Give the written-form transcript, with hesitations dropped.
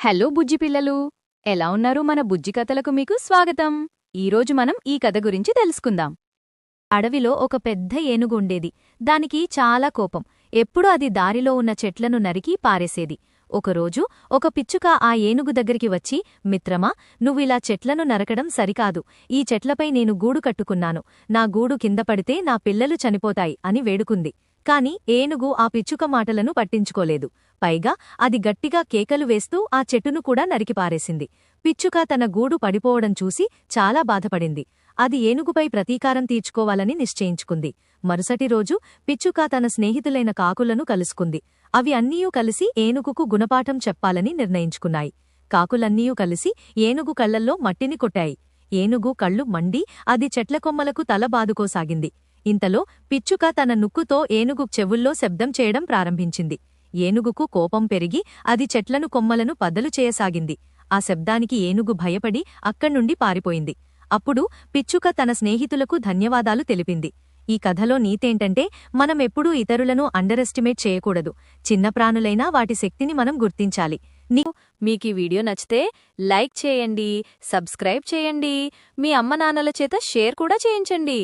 Hello బుజ్జి పిల్లలు, ఎలా ఉన్నారు? మన బుజ్జి కథలకు మీకు స్వాగతం. ఈరోజు మనం ఈ కథ గురించి తెలుసుకుందాం. అడవిలో ఒక పెద్ద ఏనుగు ఉండేది. దానికి చాలా కోపం. ఎప్పుడూ అది దారిలో ఉన్న చెట్లను నరికి పారేసేది. ఒకరోజు ఒక పిచ్చుక ఆ ఏనుగు దగ్గరికి వచ్చి, మిత్రమా, నువ్విలా చెట్లను నరకడం సరికాదు. ఈ చెట్లపై నేను గూడు కట్టుకున్నాను. నా గూడు కింద పడితే నా పిల్లలు చనిపోతాయి అని వేడుకుంది. కాని ఏనుగు ఆ పిచ్చుక మాటలను పట్టించుకోలేదు. పైగా అది గట్టిగా కేకలు వేస్తూ ఆ చెట్టును కూడా నరికిపారేసింది. పిచ్చుక తన గూడు పడిపోవడం చూసి చాలా బాధపడింది. అది ఏనుగుపై ప్రతీకారం తీర్చుకోవాలని నిశ్చయించుకుంది. మరుసటి రోజు పిచ్చుక తన స్నేహితులైన కాకులను కలుసుకుంది. అవి అన్నీయూ కలిసి ఏనుగుకు గుణపాఠం చెప్పాలని నిర్ణయించుకున్నాయి. కాకులన్నీయూ కలిసి ఏనుగు కళ్లల్లో మట్టిని కొట్టాయి. ఏనుగు కళ్ళు మండి అది చెట్ల కొమ్మలకు తల బాదుకోసాగింది. ఇంతలో పిచ్చుక తన నుక్కుతో ఏనుగు చెవుల్లో శబ్దం చేయడం ప్రారంభించింది. ఏనుగుకు కోపం పెరిగి అది చెట్లను కొమ్మలను బద్దలు చేయసాగింది. ఆ శబ్దానికి ఏనుగు భయపడి అక్కడ్నుండి పారిపోయింది. అప్పుడు పిచ్చుక తన స్నేహితులకు ధన్యవాదాలు తెలిపింది. ఈ కథలో నీతేంటంటే, మనమెప్పుడూ ఇతరులను అండరెస్టిమేట్ చేయకూడదు. చిన్న ప్రాణులైనా వాటి శక్తిని మనం గుర్తించాలి. మీకీ వీడియో నచ్చితే లైక్ చేయండి, సబ్స్క్రైబ్ చేయండి, మీ అమ్మనాన్నల చేత షేర్ కూడా చేయించండి.